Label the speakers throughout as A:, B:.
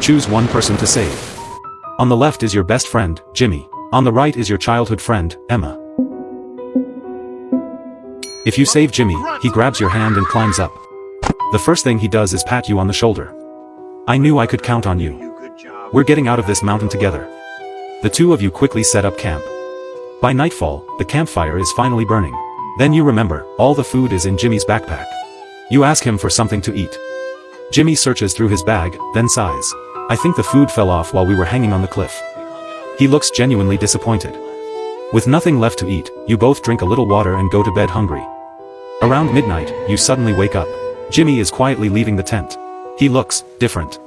A: Choose one person to save. On the left is your best friend, Jimmy. On the right is your childhood friend, Emma. If you save Jimmy, he grabs your hand and climbs up. The first thing he does is pat you on the shoulder. I knew I could count on you. We're getting out of this mountain together. The two of you quickly set up camp. By nightfall, the campfire is finally burning. Then you remember, all the food is in Jimmy's backpack. You ask him for something to eat. Jimmy searches through his bag, then sighs. I think the food fell off while we were hanging on the cliff. He looks genuinely disappointed. With nothing left to eat, you both drink a little water and go to bed hungry. Around midnight, you suddenly wake up. Jimmy is quietly leaving the tent. He looks different.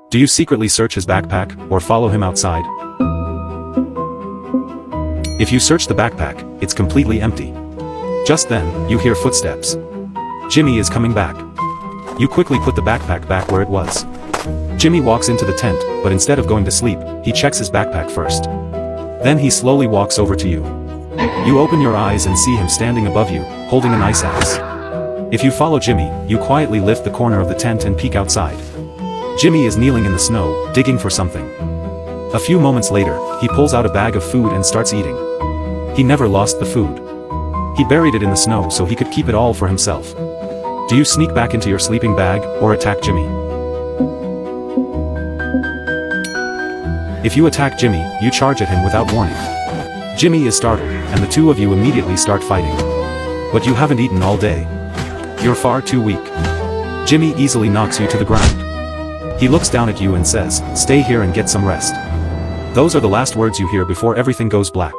A: Do you secretly search his backpack, or follow him outside? If you search the backpack, it's completely empty. Just then, you hear footsteps. Jimmy is coming back. You quickly put the backpack back where it was. Jimmy walks into the tent, but instead of going to sleep, he checks his backpack first. Then he slowly walks over to you. You open your eyes and see him standing above you, holding an ice axe. If you follow Jimmy, you quietly lift the corner of the tent and peek outside. Jimmy is kneeling in the snow, digging for something. A few moments later, he pulls out a bag of food and starts eating. He never lost the food. He buried it in the snow so he could keep it all for himself. Do you sneak back into your sleeping bag, or attack Jimmy? If you attack Jimmy, you charge at him without warning. Jimmy is startled, and the two of you immediately start fighting. But you haven't eaten all day. You're far too weak. Jimmy easily knocks you to the ground. He looks down at you and says, "Stay here and get some rest." Those are the last words you hear before everything goes black.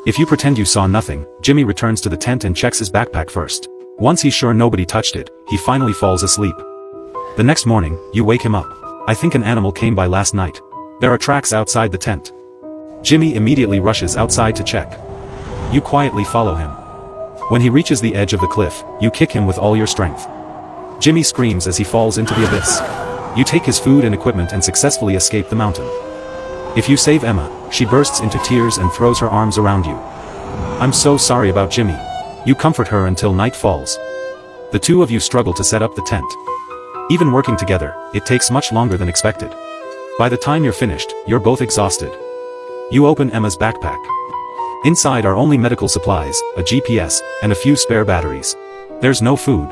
A: If you pretend you saw nothing, Jimmy returns to the tent and checks his backpack first. Once he's sure nobody touched it, he finally falls asleep. The next morning, you wake him up. I think an animal came by last night. There are tracks outside the tent. Jimmy immediately rushes outside to check. You quietly follow him. When he reaches the edge of the cliff, you kick him with all your strength. Jimmy screams as he falls into the abyss. You take his food and equipment and successfully escape the mountain. If you save Emma, she bursts into tears and throws her arms around you. I'm so sorry about Jimmy. You comfort her until night falls. The two of you struggle to set up the tent. Even working together, it takes much longer than expected. By the time you're finished, you're both exhausted. You open Emma's backpack. Inside are only medical supplies, a GPS, and a few spare batteries. There's no food.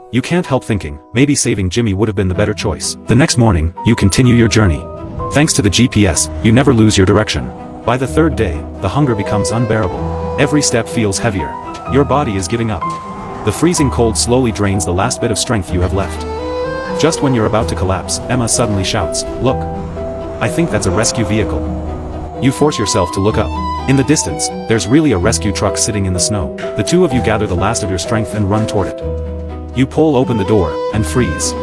A: You can't help thinking, maybe saving Jimmy would have been the better choice. The next morning, you continue your journey. Thanks to the GPS, you never lose your direction. By the third day, the hunger becomes unbearable. Every step feels heavier. Your body is giving up. The freezing cold slowly drains the last bit of strength you have left. Just when you're about to collapse, Emma suddenly shouts, "Look! I think that's a rescue vehicle." You force yourself to look up. In the distance, there's really a rescue truck sitting in the snow. The two of you gather the last of your strength and run toward it. You pull open the door, and freeze.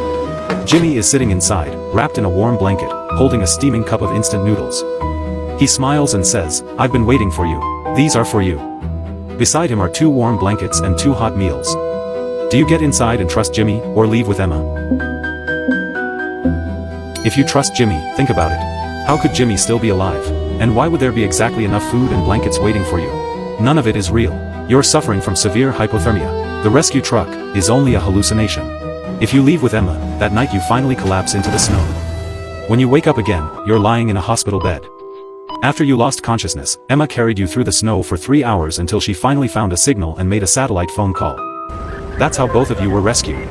A: Jimmy is sitting inside, wrapped in a warm blanket, holding a steaming cup of instant noodles. He smiles and says, "I've been waiting for you. These are for you." Beside him are 2 warm blankets and 2 hot meals. Do you get inside and trust Jimmy, or leave with Emma? If you trust Jimmy, think about it. How could Jimmy still be alive? And why would there be exactly enough food and blankets waiting for you? None of it is real. You're suffering from severe hypothermia. The rescue truck is only a hallucination. If you leave with Emma, that night you finally collapse into the snow. When you wake up again, you're lying in a hospital bed. After you lost consciousness, Emma carried you through the snow for 3 hours until she finally found a signal and made a satellite phone call. That's how both of you were rescued.